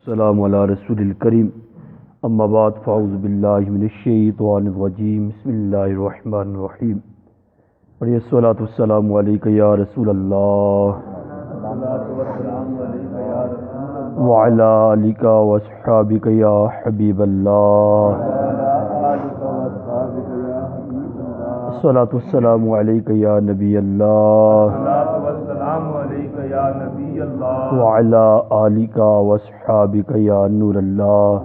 السلام علی رسول الکریم اما بعد فاعوذ باللہ من الشیطان الرجیم بسم اللہ الرحمن الرحیم اور یہ الصلاۃ والسلام علیک یا رسول اللہ وعلی آلک واصحابک یا حبیب اللہ الصلاۃ والسلام علیک یا نبی اللہ وعلی آلک واصحابک یا نور اللہ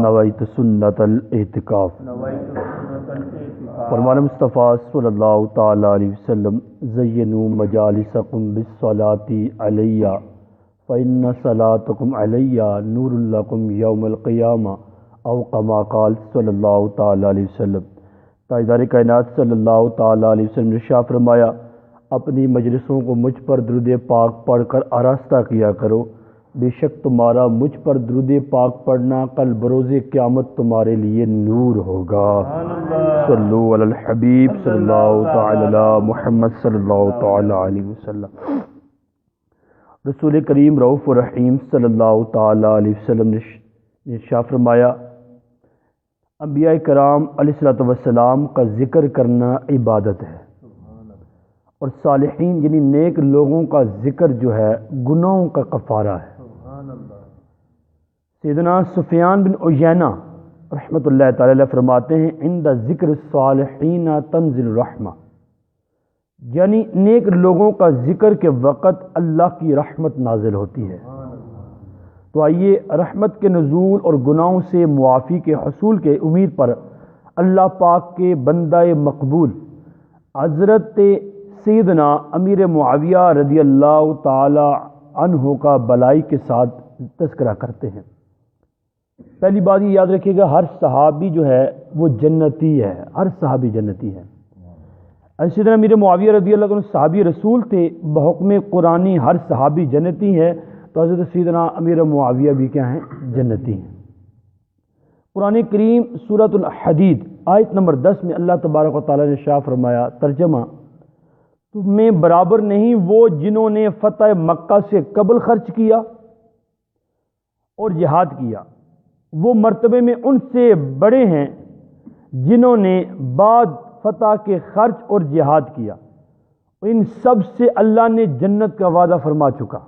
نویت سنت الاعتکاف۔ فرمان مصطفیٰ صلی اللہ تعالی علیہ وسلم زینوا مجالسکم بالصلاۃ علیہ فإن صلاتکم علیہ نور لکم یوم القیامہ او کما قال صلی اللہ تعالی علیہ وسلم۔ تاجدار کائنات صلی اللہ تعالی علیہ وسلم نے ارشاد فرمایا، اپنی مجلسوں کو مجھ پر درود پاک پڑھ کر آراستہ کیا کرو، بے شک تمہارا مجھ پر درود پاک پڑھنا کل بروز قیامت تمہارے لیے نور ہوگا۔ صلو علی الحبیب صلی اللہ تعالی علی محمد صلی اللہ تعالی علیہ وسلم۔ رسول کریم رؤوف الرحیم صلی اللہ تعالی علیہ وسلم نے ارشاد فرمایا، انبیاء کرام علیہ الصلوۃ والسلام کا ذکر کرنا عبادت ہے، اور صالحین یعنی نیک لوگوں کا ذکر جو ہے گناہوں کا کفارہ ہے۔ سیدنا سفیان بن عیینہ رحمۃ اللہ تعالی علیہ فرماتے ہیں، عند ذکر الصالحین تنزل الرحمہ، یعنی نیک لوگوں کا ذکر کے وقت اللہ کی رحمت نازل ہوتی ہے۔ تو آئیے رحمت کے نزول اور گناہوں سے معافی کے حصول کے امید پر اللہ پاک کے بندہ مقبول حضرت سیدنا امیر معاویہ رضی اللہ تعالی عنہ کا بلائی کے ساتھ تذکرہ کرتے ہیں۔ پہلی بات یہ یاد رکھیے گا، ہر صحابی جو ہے وہ جنتی ہے، ہر صحابی جنتی ہے۔ سیدنا امیر معاویہ رضی اللہ عنہ صحابی رسول تھے، بحکم قرآنی ہر صحابی جنتی ہے، تو حضرت سیدنا امیر معاویہ بھی کیا ہیں؟ جنتی ہیں۔ قرآن کریم سورۃ الحدید آیت نمبر 10 میں اللہ تبارک و تعالیٰ نے ارشاد فرمایا، ترجمہ، تم میں برابر نہیں وہ جنہوں نے فتح مکہ سے قبل خرچ کیا اور جہاد کیا، وہ مرتبے میں ان سے بڑے ہیں جنہوں نے بعد فتح کے خرچ اور جہاد کیا، ان سب سے اللہ نے جنت کا وعدہ فرما چکا،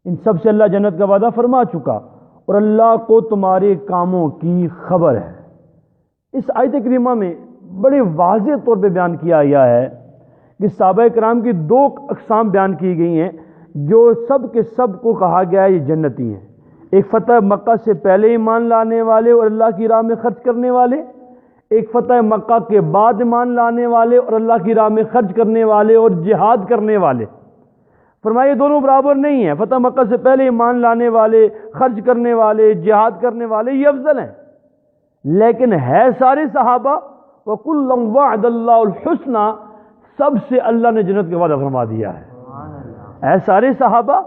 ان سب سے اللہ جنت کا وعدہ فرما چکا، اور اللہ کو تمہارے کاموں کی خبر ہے۔ اس آیت کریمہ میں بڑے واضح طور پہ بیان کیا گیا ہے کہ صحابہ کرام کی دو اقسام بیان کی گئی ہیں جو سب کے سب کو کہا گیا ہے یہ جنتی ہیں۔ ایک فتح مکہ سے پہلے ایمان لانے والے اور اللہ کی راہ میں خرچ کرنے والے، ایک فتح مکہ کے بعد ایمان لانے والے اور اللہ کی راہ میں خرچ کرنے والے اور جہاد کرنے والے۔ فرمایا یہ دونوں برابر نہیں ہیں، فتح مکہ سے پہلے ایمان لانے والے، خرچ کرنے والے، جہاد کرنے والے یہ افضل ہیں، لیکن ہے سارے صحابہ، وَكُلًّا وَعَدَ اللَّهُ الْحُسْنَى، سب سے اللہ نے جنت کا وعدہ فرما دیا ہے سارے صحابہ،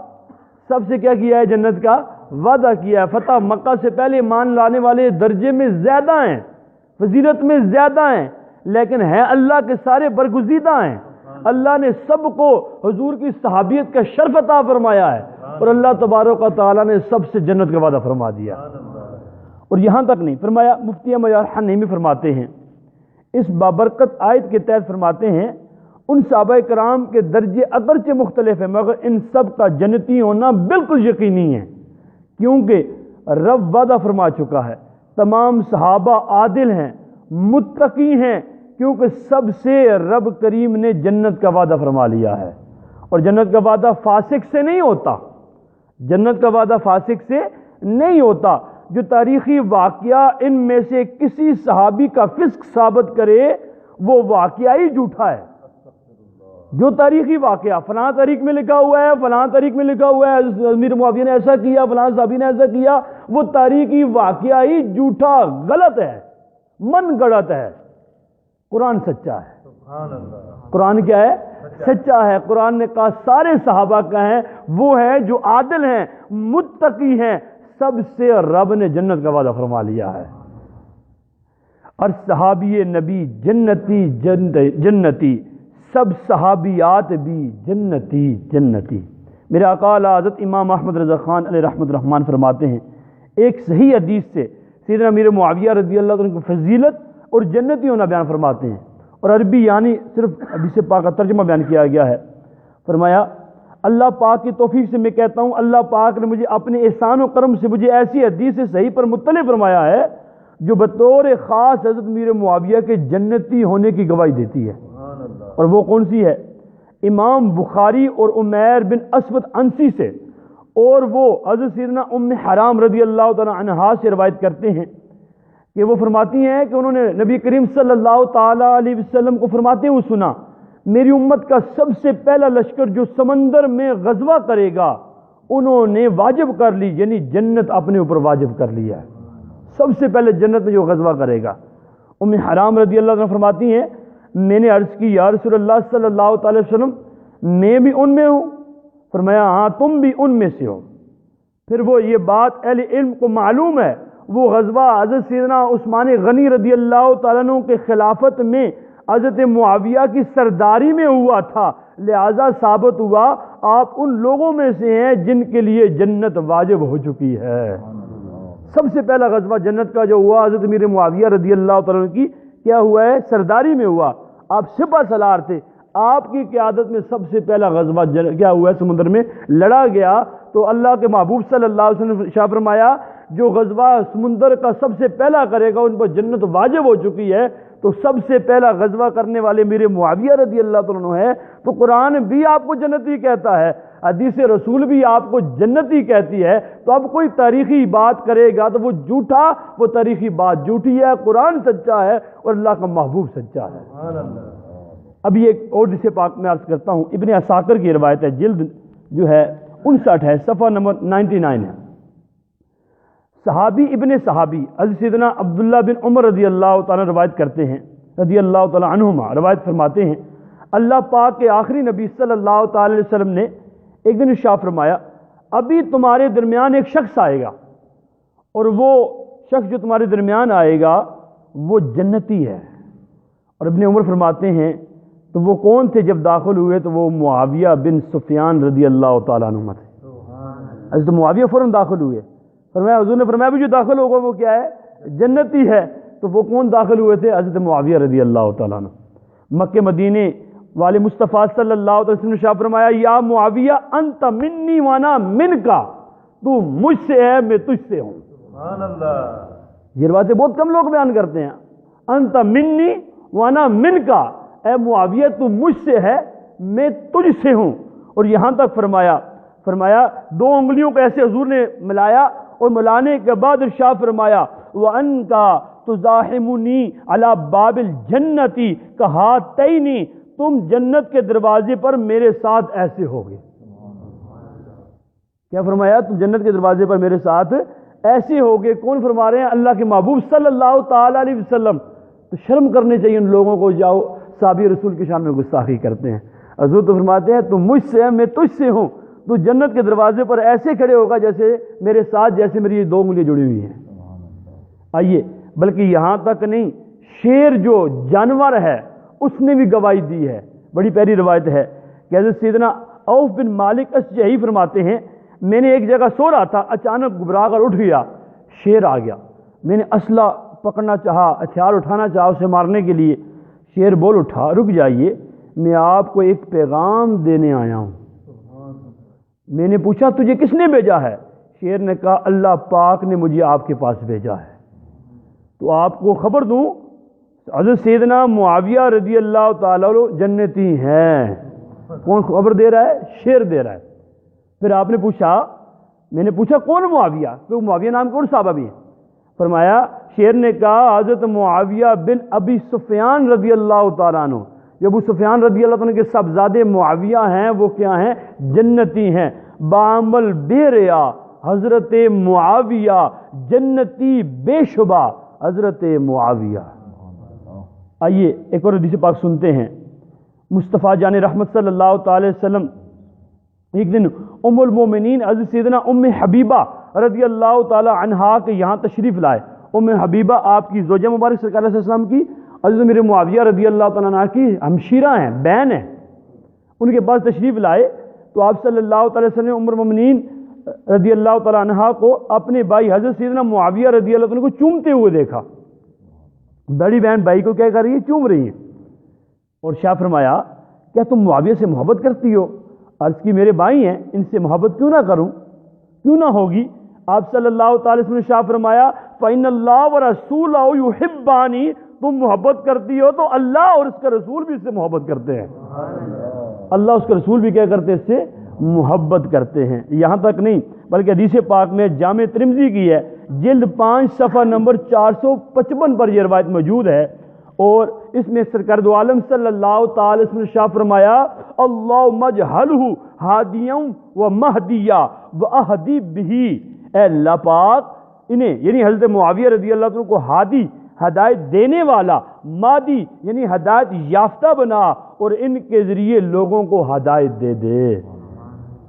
سب سے کیا کیا ہے؟ جنت کا وعدہ کیا ہے۔ فتح مکہ سے پہلے ایمان لانے والے درجے میں زیادہ ہیں، فضیلت میں زیادہ ہیں، لیکن ہیں اللہ کے سارے برگزیدہ ہیں۔ اللہ نے سب کو حضور کی صحابیت کا شرف عطا فرمایا ہے، اور اللہ تبارک و تعالیٰ نے سب سے جنت کا وعدہ فرما دیا۔ اور یہاں تک نہیں فرمایا، مفتی احمد حنیمی فرماتے ہیں، اس بابرکت آیت کے تحت فرماتے ہیں، ان صحابہ کرام کے درجے اگرچہ مختلف ہیں مگر ان سب کا جنتی ہونا بالکل یقینی ہے، کیونکہ رب وعدہ فرما چکا ہے، تمام صحابہ عادل ہیں، متقی ہیں، کیونکہ سب سے رب کریم نے جنت کا وعدہ فرما لیا ہے۔ اور جنت کا وعدہ فاسق سے نہیں ہوتا، جنت کا وعدہ فاسق سے نہیں ہوتا۔ جو تاریخی واقعہ ان میں سے کسی صحابی کا فسق ثابت کرے وہ واقعہ ہی جھوٹا ہے۔ جو تاریخی واقعہ فلاں تاریخ میں لکھا ہوا ہے، فلاں تاریخ میں لکھا ہوا ہے، امیر معاویہ نے ایسا کیا، فلاں صحابی نے ایسا کیا، وہ تاریخی واقعہ ہی جھوٹا، غلط ہے، من گڑت ہے۔ قرآن سچا ہے، قرآن کیا ہے؟ سچا ہے۔ قرآن نے کہا سارے صحابہ کا ہیں، وہ ہیں جو عادل ہیں، متقی ہیں، سب سے رب نے جنت کا وعدہ فرما لیا ہے۔ اور صحابی نبی جنتی، سب صحابیات بھی جنتی۔ میرے آقا اعلیٰ حضرت امام احمد رضا خان علیہ رحمۃ الرحمان فرماتے ہیں ایک صحیح حدیث سے سیدنا امیر معاویہ رضی اللہ عنہ کی فضیلت اور جنتی ہونا بیان فرماتے ہیں، اور عربی یعنی صرف حدیث پاک کا ترجمہ بیان کیا گیا ہے۔ فرمایا اللہ پاک کی توفیق سے میں کہتا ہوں اللہ پاک نے مجھے اپنے احسان و کرم سے مجھے ایسی حدیث صحیح پر مطلع فرمایا ہے جو بطور خاص حضرت امیر معاویہ کے جنتی ہونے کی گواہی دیتی ہے، اور وہ کون سی ہے؟ امام بخاری اور عمیر بن اسود انسی سے، اور وہ حضرت سیدنا ام حرام رضی اللہ تعالی عنہا سے روایت کرتے ہیں کہ وہ فرماتی ہیں کہ انہوں نے نبی کریم صلی اللہ تعالی علیہ وسلم کو فرماتے ہوئے سنا میری امت کا سب سے پہلا لشکر جو سمندر میں غزوہ کرے گا انہوں نے واجب کر لی، یعنی جنت اپنے اوپر واجب کر لیا ہے، سب سے پہلے جنت میں جو غزوہ کرے گا۔ ام حرام رضی اللہ عنہ فرماتی ہیں میں نے عرض کی یا رسول اللہ صلی اللہ تعالی وسلم میں بھی ان میں ہوں؟ فرمایا ہاں تم بھی ان میں سے ہو۔ پھر وہ یہ بات اہل علم کو معلوم ہے، وہ غزوہ حضرت سیدنا عثمان غنی رضی اللہ تعالیٰ عنہ کے خلافت میں حضرت معاویہ کی سرداری میں ہوا تھا، لہذا ثابت ہوا آپ ان لوگوں میں سے ہیں جن کے لیے جنت واجب ہو چکی ہے۔ سب سے پہلا غزوہ جنت کا جو ہوا حضرت امیر معاویہ رضی اللہ تعالیٰ عنہ کی کیا ہوا ہے؟ سرداری میں ہوا، آپ سپہ سالار تھے، آپ کی قیادت میں سب سے پہلا غزوہ کیا ہوا ہے؟ سمندر میں لڑا گیا۔ تو اللہ کے محبوب صلی اللہ علیہ وسلم نے ارشاد فرمایا جو غزوہ سمندر کا سب سے پہلا کرے گا ان پر جنت واجب ہو چکی ہے۔ تو سب سے پہلا غزوہ کرنے والے میرے معاویہ رضی اللہ تعالیٰ عنہ ہے، تو قرآن بھی آپ کو جنتی کہتا ہے، حدیث رسول بھی آپ کو جنتی کہتی ہے، تو اب کوئی تاریخی بات کرے گا تو وہ جھوٹا، وہ تاریخی بات جھوٹی ہے، قرآن سچا ہے اور اللہ کا محبوب سچا ہے۔ اب یہ ایک اور جسے پاک میں عرض کرتا ہوں، ابن عساکر کی روایت ہے، جلد جو ہے 59 ہے، صفحہ نمبر 99 ہے۔ صحابی ابن صحابی حضرت سیدنا عبداللہ بن عمر رضی اللہ تعالیٰ روایت کرتے ہیں، رضی اللہ تعالیٰ عنہما روایت فرماتے ہیں اللہ پاک کے آخری نبی صلی اللہ تعالی علیہ وسلم نے ایک دن ارشاد فرمایا ابھی تمہارے درمیان ایک شخص آئے گا، اور وہ شخص جو تمہارے درمیان آئے گا وہ جنتی ہے۔ اور ابن عمر فرماتے ہیں تو وہ کون تھے؟ جب داخل ہوئے تو وہ معاویہ بن سفیان رضی اللہ تعالیٰ عنہ تھے۔ حضرت معاویہ فوراً داخل ہوئے، فرمایا حضور نے فرمایا بھی جو داخل ہوگا وہ کیا ہے؟ جنتی ہے۔ تو وہ کون داخل ہوئے تھے؟ حضرت معاویہ رضی اللہ تعالیٰ عنہ۔ مکہ مدینے والے مصطفیٰ صلی اللہ علیہ وسلم نے ارشاد فرمایا یا معاویہ انت منی وانا من کا، تو مجھ سے ہے میں تجھ سے ہوں۔ سبحان اللہ۔ یہ باتیں بہت کم لوگ بیان کرتے ہیں، انت منی وانا من کا، اے معاویہ تو مجھ سے ہے میں تجھ سے ہوں۔ اور یہاں تک فرمایا دو انگلیوں کو ایسے حضور نے ملایا، اور ملانے کے بعد ارشاد فرمایا وَأَنْتَ تُزَاحِمُنِي عَلَى بَابِ الْجَنَّةِ كَهَاتَيْنِ، تم جنت کے دروازے پر میرے ساتھ ایسے ہوگے۔ کیا فرمایا؟ تم جنت کے دروازے پر میرے ساتھ ایسے ہوگے۔ کون فرما رہے ہیں؟ اللہ کے محبوب صلی اللہ تعالی علیہ وسلم۔ تو شرم کرنے چاہیے ان لوگوں کو جاؤ صحابی رسول کی شان میں گستاخی کرتے ہیں۔ حضور تو فرماتے ہیں تم مجھ سے ہے میں تجھ سے ہوں، تو جنت کے دروازے پر ایسے کھڑے ہوگا جیسے میرے ساتھ، جیسے میری یہ دو انگلیاں جڑی ہوئی ہیں۔ آئیے، بلکہ یہاں تک نہیں، شیر جو جانور ہے اس نے بھی گواہی دی ہے۔ بڑی پیاری روایت ہے کہ حضرت سیدنا عوف بن مالک اشجعی فرماتے ہیں میں نے ایک جگہ سو رہا تھا، اچانک گھبرا کر اٹھ گیا، شیر آ گیا، میں نے اسلحہ پکڑنا چاہا، ہتھیار اٹھانا چاہا اسے مارنے کے لیے، شیر بول اٹھا رک جائیے میں آپ کو ایک پیغام دینے آیا ہوں۔ میں نے پوچھا تجھے کس نے بھیجا ہے؟ شیر نے کہا اللہ پاک نے مجھے آپ کے پاس بھیجا ہے۔ تو آپ کو خبر دوں حضرت سیدنا معاویہ رضی اللہ تعالیٰ جنتی ہیں۔ کون خبر دے رہا ہے؟ شیر دے رہا ہے۔ پھر آپ نے پوچھا، میں نے پوچھا کون معاویہ؟ تو معاویہ نام کون صحابہ بھی ہیں؟ فرمایا شیر نے کہا حضرت معاویہ بن ابی سفیان رضی اللہ تعالیٰ عنہ۔ جو ابو سفیان رضی اللہ عنہ کے صاحبزادے معاویہ ہیں وہ کیا ہیں؟ جنتی ہیں۔ بعمل بے ریا حضرت معاویہ جنتی بے شبہ حضرت معاویہ۔ آئیے ایک اور حدیث پاک سنتے ہیں۔ مصطفیٰ جان رحمت صلی اللہ تعالی وسلم ایک دن ام المومنین حضرت سیدنا ام حبیبہ رضی اللہ تعالی عنہا کے یہاں تشریف لائے۔ ام حبیبہ آپ کی زوجہ مبارک سرکار علیہ السلام کی حضرت میرے معاویہ رضی اللہ تعالیٰ عنہ کی ہمشیرہ ہیں، بہن ہیں۔ ان کے پاس تشریف لائے تو آپ صلی اللہ تعالی وسلم نے ام المؤمنین رضی اللہ تعالیٰ عنہ کو اپنے بھائی حضرت سیدنا معاویہ رضی اللہ عنہ کو چومتے ہوئے دیکھا. بڑی بہن بھائی کو کیا کر رہی ہے؟ چوم رہی ہے. اور شاہ فرمایا کیا تم معاویہ سے محبت کرتی ہو؟ عرض کی میرے بھائی ہیں، ان سے محبت کیوں نہ کروں، کیوں نہ ہوگی؟ آپ صلی اللہ تعالی وسلم نے شاہ فرمایا فَإِنَّ اللَّهَ وَرَسُولَهُ يُحِبَّانِ، تم محبت کرتی ہو تو اللہ اور اس کا رسول بھی اس سے محبت کرتے ہیں. اللہ اس کے رسول بھی کیا کرتے ہیں؟ اس سے محبت کرتے ہیں. یہاں تک نہیں بلکہ حدیث پاک میں جامع ترمذی کی ہے، جلد 5 صفحہ نمبر 455 پر یہ روایت موجود ہے، اور اس میں سرکار دو عالم صلی اللہ تعالی وسلم نے شاہ فرمایا اللہم اجعلہ ہادیا و مہدیا و اہدی بہ، اے اللہ پاک انہیں یعنی حضرت معاویہ رضی اللہ عنہ کو ہادی ہدایت دینے والا، مادی یعنی ہدایت یافتہ بنا، اور ان کے ذریعے لوگوں کو ہدایت دے دے.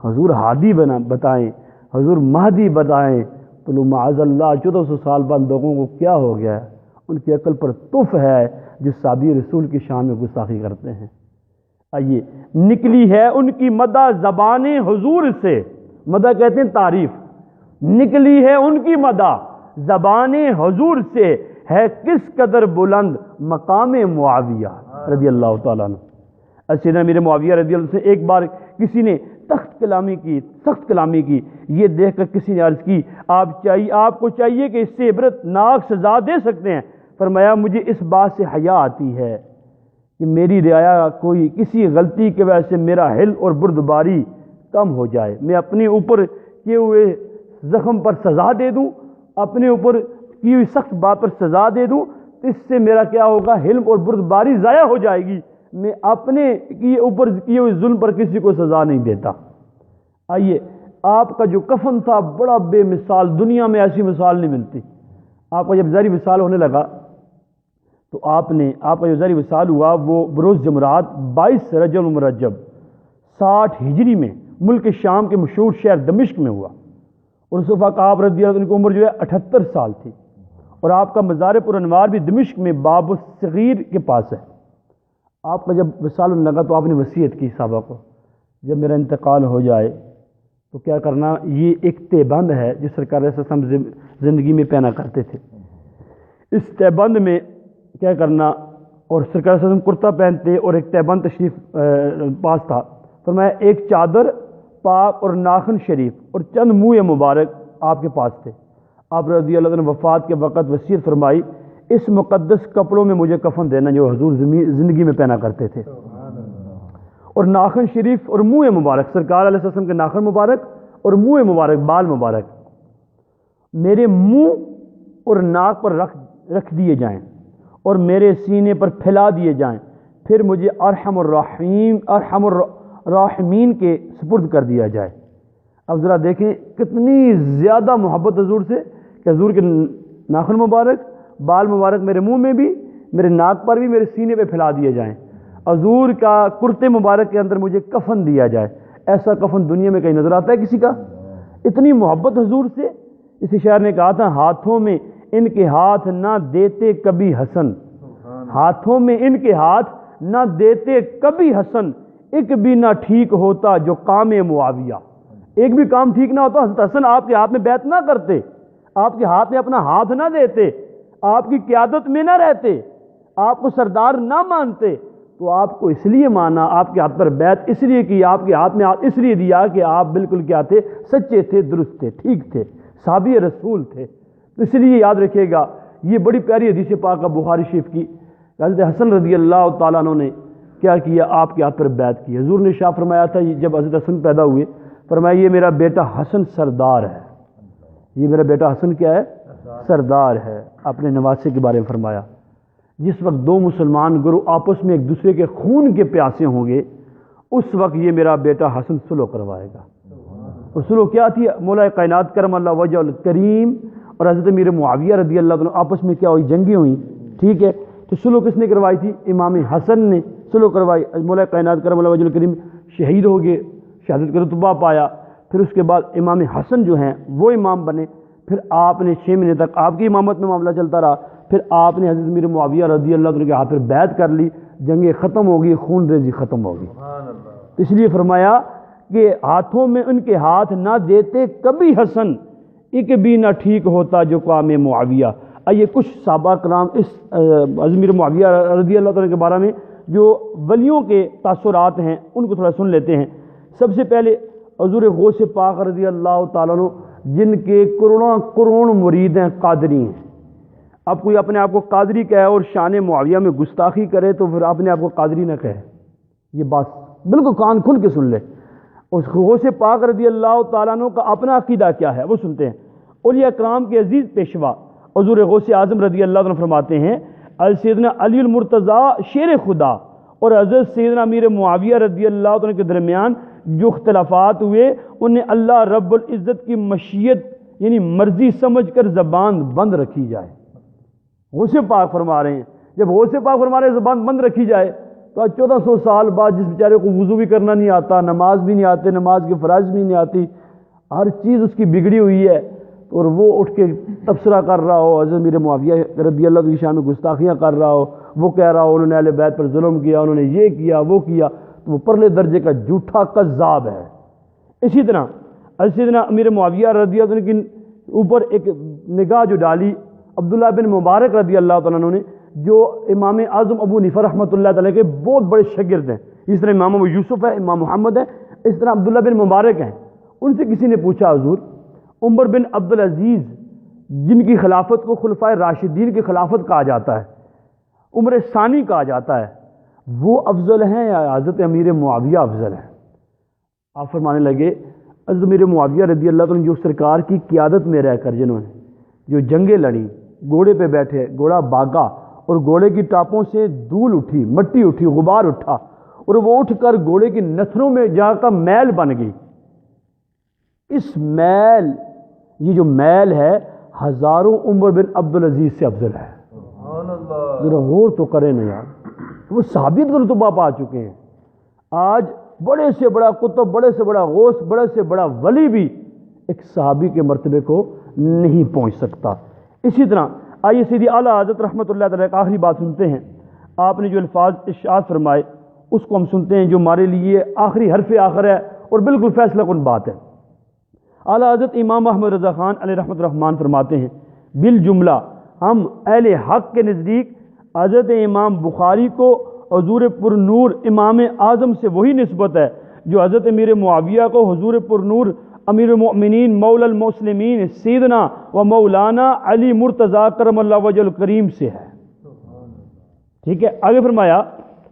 حضور ہادی بتائیں، حضور مہدی بتائیں، تو معاذ اللہ 1400 سال بعد لوگوں کو کیا ہو گیا ہے؟ ان کی عقل پر تف ہے جو صحابی رسول کی شان میں گستاخی کرتے ہیں. آئیے نکلی ہے ان کی مدح زبان حضور سے، مدح کہتے ہیں تعریف، نکلی ہے ان کی مدح زبان حضور سے، ہے کس قدر بلند مقام معاویہ رضی اللہ تعالیٰ عنہ. سیدنا امیر معاویہ رضی اللہ عنہ سے ایک بار کسی نے سخت کلامی کی، یہ دیکھ کر کسی نے عرض کی آپ کو چاہیے کہ اس سے عبرت ناک سزا دے سکتے ہیں. فرمایا مجھے اس بات سے حیا آتی ہے کہ میری رعایا کوئی کسی غلطی کی وجہ سے میرا حل اور بردباری کم ہو جائے، میں اپنے اوپر کیے ہوئے زخم پر سزا دے دوں، اپنے اوپر کی ہوئی سخت بات پر سزا دے دوں، تو اس سے میرا کیا ہوگا؟ حلم اور بردباری ضائع ہو جائے گی. میں اپنے اوپر کیے ہوئے ظلم پر کسی کو سزا نہیں دیتا. آئیے آپ کا جو کفن تھا بڑا بے مثال، دنیا میں ایسی مثال نہیں ملتی. آپ کا جب ظاہری وصال ہونے لگا تو آپ کا جو ظاہری وصال ہوا وہ بروز جمعرات 22 رجب المرجب 60 ہجری میں ملک شام کے مشہور شہر دمشق میں ہوا، اور اس وقت آپ رضی اللہ عنہ کی عمر جو ہے 78 سال تھی، اور آپ کا مزار پر انوار بھی دمشق میں باب الصغیر کے پاس ہے. آپ کا جب وصال ہونے لگا تو آپ نے وصیت کی صحابہ کو جب میرا انتقال ہو جائے تو کیا کرنا، یہ ایک تہبند ہے جو سرکار صلی اللہ علیہ وسلم زندگی میں پہنا کرتے تھے، اس تہبند میں کیا کرنا، اور سرکار صلی اللہ علیہ وسلم کرتا پہنتے اور ایک تہبند تشریف پاس تھا. فرمایا ایک چادر پاک اور ناخن شریف اور چند منہ مبارک آپ کے پاس تھے. آپ رضی اللہ عنہ وفات کے وقت وصیت فرمائی اس مقدس کپڑوں میں مجھے کفن دینا جو حضور زندگی میں پہنا کرتے تھے. اور ناخن شریف اور منہ مبارک، سرکار علیہ وسلم کے ناخن مبارک اور منہ مبارک، بال مبارک میرے منہ اور ناک پر رکھ دیے جائیں اور میرے سینے پر پھیلا دیے جائیں، پھر مجھے ارحم الراحمین کے سپرد کر دیا جائے. اب ذرا دیکھیں کتنی زیادہ محبت حضور سے کہ حضور کے ناخن مبارک، بال مبارک میرے منہ میں بھی، میرے ناک پر بھی، میرے سینے پہ پھیلا دیے جائیں، حضور کا کرتے مبارک کے اندر مجھے کفن دیا جائے. ایسا کفن دنیا میں کہیں نظر آتا ہے کسی کا؟ اتنی محبت حضور سے. اسی شاعر نے کہا تھا ہاتھوں میں ان کے ہاتھ نہ دیتے کبھی حسن، ہاتھوں میں ان کے ہاتھ نہ دیتے کبھی حسن، ایک بھی نہ ٹھیک ہوتا جو کام معاویہ، ایک بھی کام ٹھیک نہ ہوتا حضرت حسن آپ کے ہاتھ میں بیعت نہ کرتے، آپ کے ہاتھ میں اپنا ہاتھ نہ دیتے، آپ کی قیادت میں نہ رہتے، آپ کو سردار نہ مانتے، تو آپ کو اس لیے مانا، آپ کے ہاتھ پر بیعت اس لیے کی، آپ کے ہاتھ میں اس لیے دیا کہ آپ بالکل کیا تھے؟ سچے تھے، درست تھے، ٹھیک تھے، صحابی رسول تھے. تو اس لیے یاد رکھیے گا یہ بڑی پیاری حدیث پاک کا بخاری شریف کی، حضرت حسن رضی اللہ تعالیٰ عنہ نے کیا کیا؟ آپ کے ہاتھ پر بیعت کی. حضور نے شاہ فرمایا تھا جب حضرت حسن پیدا ہوئے، فرمایا یہ میرا بیٹا حسن سردار ہے، یہ میرا بیٹا حسن کیا ہے؟ سردار ہے. اپنے نواسے کے بارے میں فرمایا جس وقت دو مسلمان گروہ آپس میں ایک دوسرے کے خون کے پیاسے ہوں گے اس وقت یہ میرا بیٹا حسن صلح کروائے گا. اور صلح کیا تھی؟ مولا کائنات کرم اللہ وجہ الکریم اور حضرت امیر معاویہ رضی اللہ عنہ آپس میں کیا ہوئی؟ جنگیں ہوئیں، ٹھیک ہے. تو صلح کس نے کروائی تھی؟ امام حسن نے صلح کروائی. مولا کائنات کرم اللہ وجہ الکریم شہید ہو گئے، شہادت کا رتبہ پایا. پھر اس کے بعد امام حسن جو ہیں وہ امام بنے. پھر آپ نے 6 مہینے تک آپ کی امامت میں معاملہ چلتا رہا. پھر آپ نے حضرت امیر معاویہ رضی اللہ عنہ کے ہاتھ پر بیعت کر لی، جنگیں ختم ہو گئی، خون ریزی ختم ہو گئی. اس لیے فرمایا کہ ہاتھوں میں ان کے ہاتھ نہ دیتے کبھی حسن، ایک بھی نہ ٹھیک ہوتا جو کام معاویہ۔ آئیے کچھ صحابہ کرام اس امیر معاویہ رضی اللہ تعالیٰ کے بارے میں جو ولیوں کے تاثرات ہیں ان کو تھوڑا سن لیتے ہیں۔ سب سے پہلے حضور غوث پاک رضی اللہ تعالیٰ عنہ، جن کے کروڑوں مرید ہیں، قادری ہیں۔ اب کوئی اپنے آپ کو قادری کہے اور شان معاویہ میں گستاخی کرے تو پھر اپنے آپ کو قادری نہ کہے، یہ بات بالکل کان کھل کے سن لے۔ اس غوث پاک رضی اللہ تعالیٰ عنہ کا اپنا عقیدہ کیا ہے وہ سنتے ہیں۔ اولیاء کرام کے عزیز پیشوا حضور غوث اعظم رضی اللہ عنہ فرماتے ہیں، سیدنا علی المرتضیٰ شیر خدا اور حضرت سیدنا امیر معاویہ رضی اللہ عنہ کے درمیان جو اختلافات ہوئے انہیں اللہ رب العزت کی مشیت یعنی مرضی سمجھ کر زبان بند رکھی جائے۔ غوث پاک فرما رہے ہیں، جب غوث پاک فرما رہے ہیں زبان بند رکھی جائے تو آج 1400 سال بعد جس بیچارے کو وضو بھی کرنا نہیں آتا، نماز بھی نہیں آتے، نماز کے فرائض بھی نہیں آتی، ہر چیز اس کی بگڑی ہوئی ہے، اور وہ اٹھ کے تبصرہ کر رہا ہو، حضرت امیر معاویہ رضی اللہ عنہ کی شان میں گستاخیاں کر رہا ہو، وہ کہہ رہا ہو انہوں نے اہل بیت پر ظلم کیا، انہوں نے یہ کیا وہ کیا، تو وہ پرلے درجے کا جھوٹا کذاب ہے۔ اسی طرح سیدنا امیر معاویہ رضی اللہ عنہ کے اوپر ایک نگاہ جو ڈالی عبداللہ بن مبارک رضی اللہ تعالیٰ عنہ نے، جو امام اعظم ابو حنیفہ رحمۃ اللہ تعالیٰ کے بہت بڑے شاگرد ہیں، اس طرح امام ابو یوسف ہے، امام محمد ہے، اس طرح عبداللہ بن مبارک ہیں۔ ان سے کسی نے پوچھا، حضور عمر بن عبدالعزیز جن کی خلافت کو خلفائے راشدین کی خلافت کہا جاتا ہے، عمر ثانی کہا جاتا ہے، وہ افضل ہیں یا حضرت امیر معاویہ افضل ہیں؟ آپ فرمانے لگے حضرت امیر معاویہ رضی اللہ عنہ جو سرکار کی قیادت میں رہ کر جنہوں نے جو جنگیں لڑیں، گھوڑے پہ بیٹھے، گھوڑا بھاگا اور گھوڑے کی ٹاپوں سے دھول اٹھی، مٹی اٹھی، غبار اٹھا، اور وہ اٹھ کر گھوڑے کی نتھنوں میں جا کر میل بن گئی۔ اس میل، یہ جو میل ہے ہزاروں عمر بن عبدالعزیز سے افضل ہے۔ ذرا غور تو کریں نا یار، وہ ثابت کر رتبہ پا چکے ہیں۔ آج بڑے سے بڑا قطب، بڑے سے بڑا غوث، بڑے سے بڑا ولی بھی ایک صحابی کے مرتبے کو نہیں پہنچ سکتا۔ اسی طرح آئیے سیدھی اعلیٰ حضرت رحمۃ اللہ تعالیٰ کا آخری بات سنتے ہیں۔ آپ نے جو الفاظ ارشاد فرمائے اس کو ہم سنتے ہیں، جو ہمارے لیے آخری حرف آخر ہے اور بالکل فیصلہ کن بات ہے۔ اعلیٰ حضرت امام احمد رضا خان علیہ رحمۃ الرحمن فرماتے ہیں، بالجملہ ہم اہل حق کے نزدیک حضرت امام بخاری کو حضور پر نور امام اعظم سے وہی نسبت ہے جو حضرت امیر معاویہ کو حضور پر نور امیر المؤمنین مولا المسلمین سیدنا و مولانا علی مرتضیٰ کرم اللہ وجہ الکریم سے ہے۔ ٹھیک ہے، آگے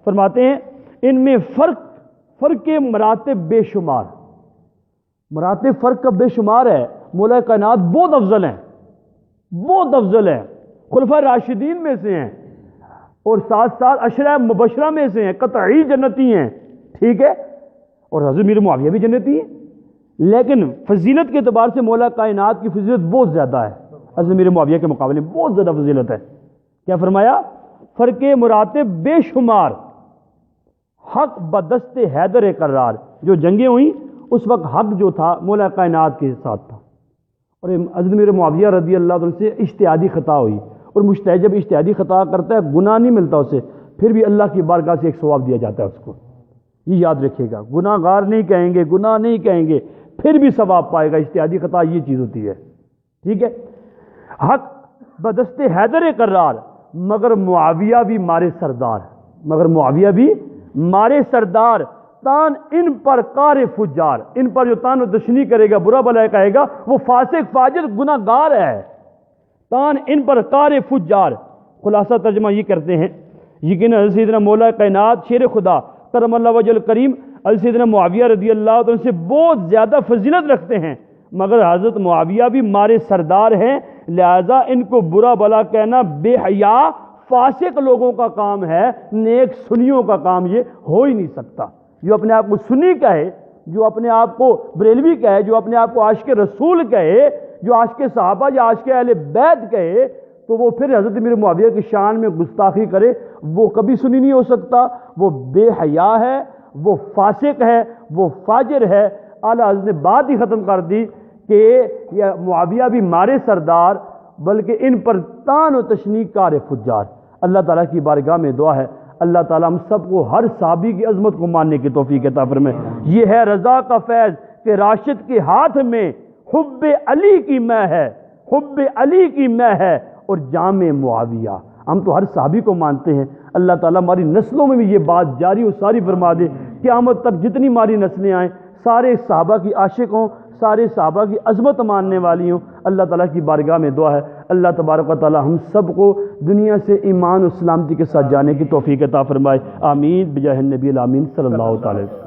فرماتے ہیں ان میں فرق مراتب بے شمار، مراتب فرق کا بے شمار ہے۔ مولا کائنات بہت افضل ہیں، بہت افضل ہیں، خلفائے راشدین میں سے ہیں، اور ساتھ ساتھ عشرہ مبشرہ میں سے ہیں، قطعی جنتی ہیں، ٹھیک ہے، اور حضرت امیر معاویہ بھی جنتی ہیں، لیکن فضیلت کے اعتبار سے مولا کائنات کی فضیلت بہت زیادہ ہے، حضرت امیر معاویہ کے مقابلے میں بہت زیادہ فضیلت ہے۔ کیا فرمایا؟ فرق مراتب بے شمار، حق بدست حیدر قرار، جو جنگیں ہوئیں اس وقت حق جو تھا مولا کائنات کے ساتھ تھا، اور حضرت امیر معاویہ رضی اللہ عنہ سے اجتہادی خطا ہوئی، اور مجتہد جب اجتہادی خطا کرتا ہے گناہ نہیں ملتا اسے، پھر بھی اللہ کی بارگاہ سے ایک ثواب دیا جاتا ہے اس کو، یہ یاد رکھیے گا۔ گناہ گار نہیں کہیں گے، گناہ نہیں کہیں گے، پھر بھی ثواب پائے گا۔ اجتہادی خطا یہ چیز ہوتی ہے، ٹھیک ہے۔ حق بدست حیدر قرار، مگر معاویہ بھی مارے سردار، مگر معاویہ بھی مارے سردار، تان ان پر کار فجار، ان پر جو تان و دشنی کرے گا، برا بھلا کہے گا، وہ فاسق فاجر گناہ گار ہے، تان ان پر کار فجار۔ خلاصہ ترجمہ یہ کرتے ہیں، یقیناً حضرت سیدنا مولا کائنات شیر خدا کرم اللہ وجہ الکریم حضرت سیدنا معاویہ رضی اللہ عنہ سے بہت زیادہ فضیلت رکھتے ہیں، مگر حضرت معاویہ بھی مارے سردار ہیں، لہذا ان کو برا بھلا کہنا بے حیا فاسق لوگوں کا کام ہے، نیک سنیوں کا کام یہ ہو ہی نہیں سکتا۔ جو اپنے آپ کو سنی کہے، جو اپنے آپ کو بریلوی کہے، جو اپنے آپ کو عاشق رسول کہے، جو عاشق صحابہ یا عاشق اہل بیت کہے، تو وہ پھر حضرت امیر معاویہ کی شان میں گستاخی کرے، وہ کبھی سنی نہیں ہو سکتا، وہ بے حیا ہے، وہ فاسق ہے، وہ فاجر ہے۔ اعلیٰ حضرت نے بات ہی ختم کر دی کہ یہ معاویہ بھی مارے سردار، بلکہ ان پر تان و تشنیع کار فجار۔ اللہ تعالیٰ کی بارگاہ میں دعا ہے اللہ تعالیٰ ہم سب کو ہر صحابی کی عظمت کو ماننے کی توفیق عطا فرمائے۔ یہ ہے رضا کا فیض کہ راشد کے ہاتھ میں حب علی کی مے ہے، حب علی کی مے ہے اور جام معاویہ۔ ہم تو ہر صحابی کو مانتے ہیں، اللہ تعالیٰ ہماری نسلوں میں بھی یہ بات جاری و ساری فرما دے، قیامت تک جتنی ہماری نسلیں آئیں سارے صحابہ کی عاشق ہوں، سارے صحابہ کی عظمت ماننے والی ہوں۔ اللہ تعالیٰ کی بارگاہ میں دعا ہے اللہ تبارک و تعالیٰ ہم سب کو دنیا سے ایمان و سلامتی کے ساتھ جانے کی توفیق عطا فرمائے، آمین بجاہ النبی الامین صلی اللہ تعالی وسلم۔